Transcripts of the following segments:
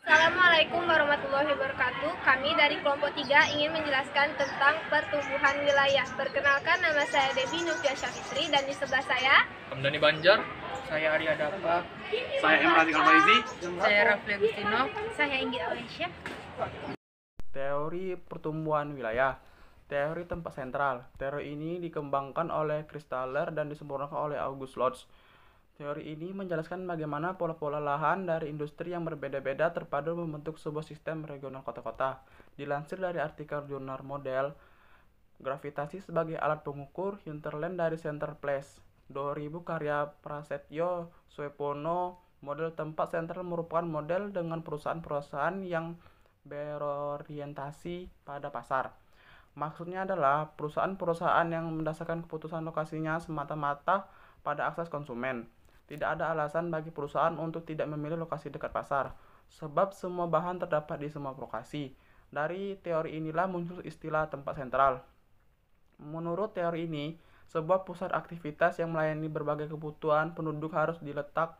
Assalamualaikum warahmatullahi wabarakatuh. Kami dari kelompok 3 ingin menjelaskan tentang pertumbuhan wilayah. Perkenalkan, nama saya Devi Nufia Syafitri dan di sebelah saya Hamdani Banjar. Saya Arya Dapa. Saya Emrati Kalmaizi. Saya Rafli Agustino. saya Inggit Awesya. Teori pertumbuhan wilayah. Teori tempat sentral. Teori ini dikembangkan oleh Christaller dan disempurnakan oleh August Lodge. Teori ini menjelaskan bagaimana pola-pola lahan dari industri yang berbeda-beda terpadu membentuk sebuah sistem regional kota-kota. Dilansir dari artikel jurnal model gravitasi sebagai alat pengukur hinterland dari Center Place 2000 karya Prasetyo Suepono. Model tempat sentral merupakan model dengan perusahaan-perusahaan yang berorientasi pada pasar. Maksudnya adalah perusahaan-perusahaan yang mendasarkan keputusan lokasinya semata-mata pada akses konsumen. Tidak ada alasan bagi perusahaan untuk tidak memilih lokasi dekat pasar, sebab semua bahan terdapat di semua lokasi. Dari teori inilah muncul istilah tempat sentral. Menurut teori ini, sebuah pusat aktivitas yang melayani berbagai kebutuhan penduduk harus diletak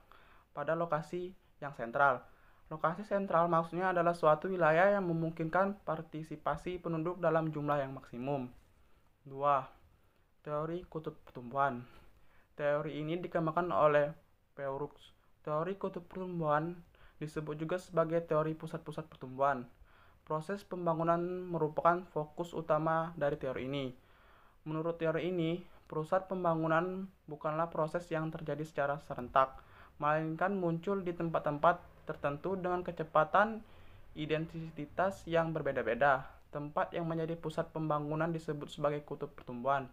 pada lokasi yang sentral. Lokasi sentral maksudnya adalah suatu wilayah yang memungkinkan partisipasi penduduk dalam jumlah yang maksimum. 2. Teori kutub pertumbuhan. Teori ini dikembangkan oleh Peurux. Teori kutub pertumbuhan disebut juga sebagai teori pusat-pusat pertumbuhan. Proses pembangunan merupakan fokus utama dari teori ini. Menurut teori ini, pusat pembangunan bukanlah proses yang terjadi secara serentak, melainkan muncul di tempat-tempat tertentu dengan kecepatan identitas yang berbeda-beda. Tempat yang menjadi pusat pembangunan disebut sebagai kutub pertumbuhan.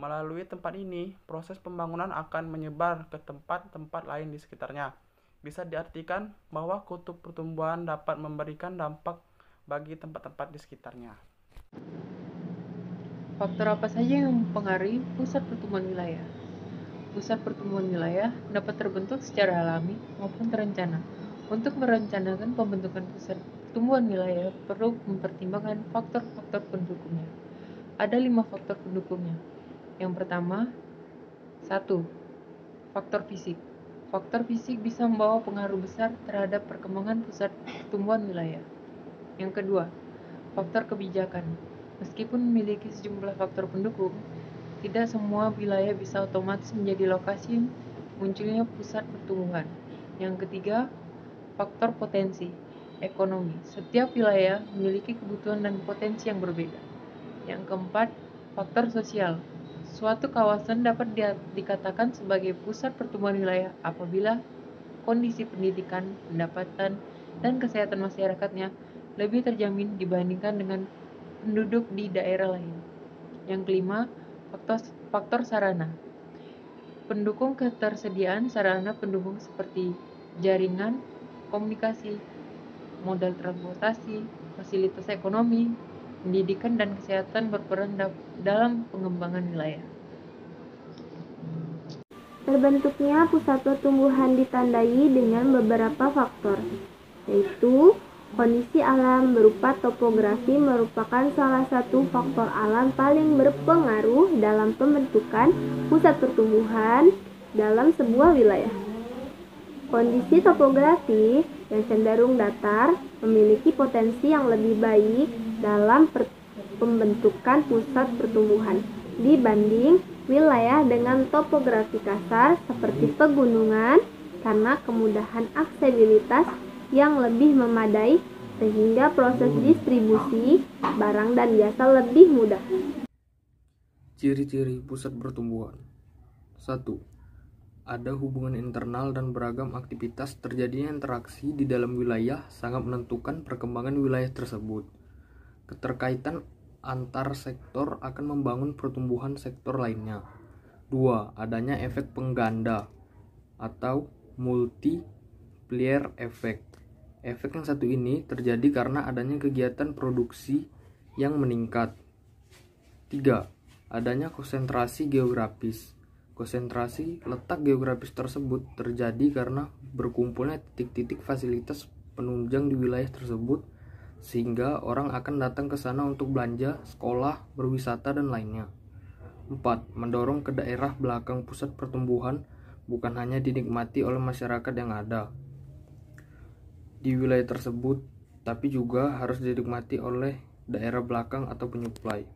Melalui tempat ini, proses pembangunan akan menyebar ke tempat-tempat lain di sekitarnya. Bisa diartikan bahwa kutub pertumbuhan dapat memberikan dampak bagi tempat-tempat di sekitarnya. Faktor apa saja yang mempengaruhi pusat pertumbuhan wilayah? Pusat pertumbuhan wilayah dapat terbentuk secara alami maupun terencana. Untuk merencanakan pembentukan pusat pertumbuhan wilayah perlu mempertimbangkan faktor-faktor pendukungnya. Ada 5 faktor pendukungnya. Yang pertama, 1. Faktor fisik. Faktor fisik bisa membawa pengaruh besar terhadap perkembangan pusat pertumbuhan wilayah. Yang kedua, faktor kebijakan. Meskipun memiliki sejumlah faktor pendukung, tidak semua wilayah bisa otomatis menjadi lokasi munculnya pusat pertumbuhan. Yang ketiga, faktor potensi ekonomi. Setiap wilayah memiliki kebutuhan dan potensi yang berbeda. Yang keempat, faktor sosial. Suatu kawasan dapat dikatakan sebagai pusat pertumbuhan wilayah apabila kondisi pendidikan, pendapatan, dan kesehatan masyarakatnya lebih terjamin dibandingkan dengan penduduk di daerah lain. Yang kelima, faktor sarana. Pendukung ketersediaan sarana pendukung seperti jaringan, komunikasi, modal transportasi, fasilitas ekonomi, pendidikan, dan kesehatan berperan dalam pengembangan wilayah. Terbentuknya pusat pertumbuhan ditandai dengan beberapa faktor, yaitu kondisi alam berupa topografi merupakan salah satu faktor alam paling berpengaruh dalam pembentukan pusat pertumbuhan dalam sebuah wilayah. Kondisi topografi yang cenderung datar memiliki potensi yang lebih baik dalam pembentukan pusat pertumbuhan dibanding wilayah dengan topografi kasar seperti pegunungan karena kemudahan aksesibilitas yang lebih memadai sehingga proses distribusi barang dan jasa lebih mudah. Ciri-ciri pusat pertumbuhan. 1. Ada hubungan internal dan beragam aktivitas. Terjadinya interaksi di dalam wilayah sangat menentukan perkembangan wilayah tersebut. Keterkaitan antar sektor akan membangun pertumbuhan sektor lainnya. 2. Adanya efek pengganda atau multiplier effect. Efek yang satu ini terjadi karena adanya kegiatan produksi yang meningkat. 3. Adanya konsentrasi geografis. Konsentrasi letak geografis tersebut terjadi karena berkumpulnya titik-titik fasilitas penunjang di wilayah tersebut, sehingga orang akan datang ke sana untuk belanja, sekolah, berwisata, dan lainnya. 4. Mendorong ke daerah belakang pusat pertumbuhan bukan hanya dinikmati oleh masyarakat yang ada. di wilayah tersebut, tapi juga harus dinikmati oleh daerah belakang atau penyuplai.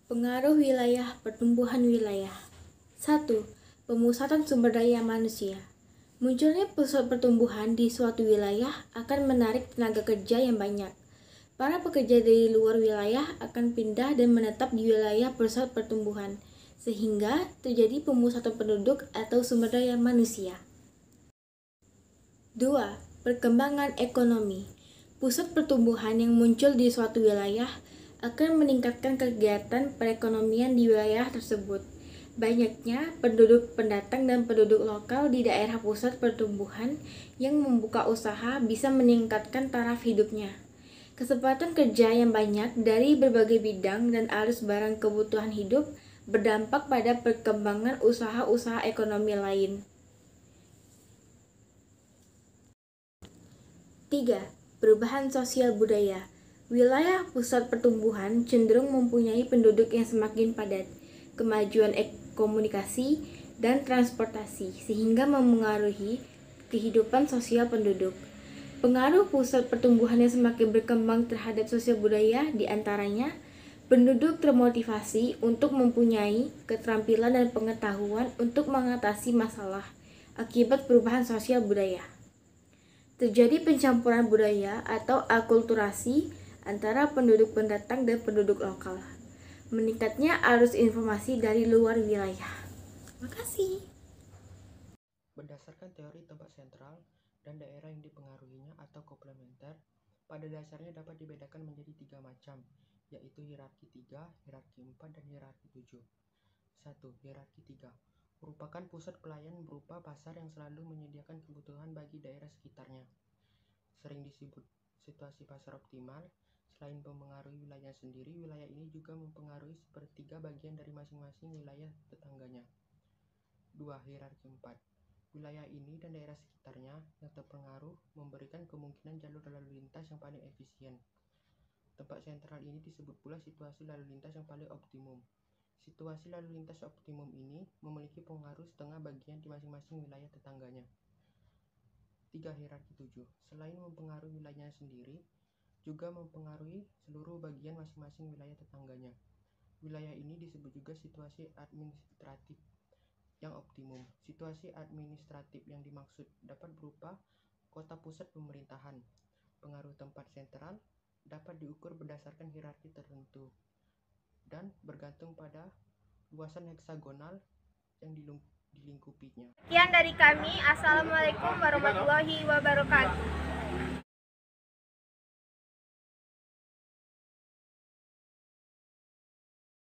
Pengaruh wilayah pertumbuhan wilayah. 1. Pemusatan sumber daya manusia. Munculnya pusat pertumbuhan di suatu wilayah akan menarik tenaga kerja yang banyak. Para pekerja dari luar wilayah akan pindah dan menetap di wilayah pusat pertumbuhan, sehingga terjadi pemusatan penduduk atau sumber daya manusia. 2. Perkembangan ekonomi. Pusat pertumbuhan yang muncul di suatu wilayah akan meningkatkan kegiatan perekonomian di wilayah tersebut. Banyaknya penduduk pendatang dan penduduk lokal di daerah pusat pertumbuhan yang membuka usaha bisa meningkatkan taraf hidupnya. Kesempatan kerja yang banyak dari berbagai bidang dan arus barang kebutuhan hidup berdampak pada perkembangan usaha-usaha ekonomi lain. 3. Perubahan sosial budaya. Wilayah pusat pertumbuhan cenderung mempunyai penduduk yang semakin padat, kemajuan komunikasi, dan transportasi, sehingga memengaruhi kehidupan sosial penduduk. Pengaruh pusat pertumbuhan yang semakin berkembang terhadap sosial budaya diantaranya, penduduk termotivasi untuk mempunyai keterampilan dan pengetahuan untuk mengatasi masalah akibat perubahan sosial budaya. Terjadi pencampuran budaya atau akulturasi antara penduduk pendatang dan penduduk lokal. Meningkatnya arus informasi dari luar wilayah. Makasih. Berdasarkan teori tempat sentral dan daerah yang dipengaruhinya atau komplementer, pada dasarnya dapat dibedakan menjadi 3 macam, yaitu hierarki 3, hierarki 4, dan hierarki 7. 1. Hierarki 3 merupakan pusat pelayan berupa pasar yang selalu menyediakan kebutuhan bagi daerah sekitarnya. Sering disebut situasi pasar optimal. Selain mempengaruhi wilayah sendiri, wilayah ini juga mempengaruhi sepertiga bagian dari masing-masing wilayah tetangganya. 2. Hierarki 4 wilayah ini dan daerah sekitarnya yang terpengaruh memberikan kemungkinan jalur lalu lintas yang paling efisien. Tempat sentral ini disebut pula situasi lalu lintas yang paling optimum. Situasi lalu lintas optimum ini memiliki pengaruh setengah bagian di masing-masing wilayah tetangganya. 3. Hierarki 7 selain mempengaruhi wilayahnya sendiri, juga mempengaruhi seluruh bagian masing-masing wilayah tetangganya. Wilayah ini disebut juga situasi administratif yang optimum. Situasi administratif yang dimaksud dapat berupa kota pusat pemerintahan. Pengaruh tempat sentral dapat diukur berdasarkan hierarki tertentu dan bergantung pada luasan heksagonal yang dilingkupinya. Sekian dari kami. Assalamualaikum warahmatullahi wabarakatuh.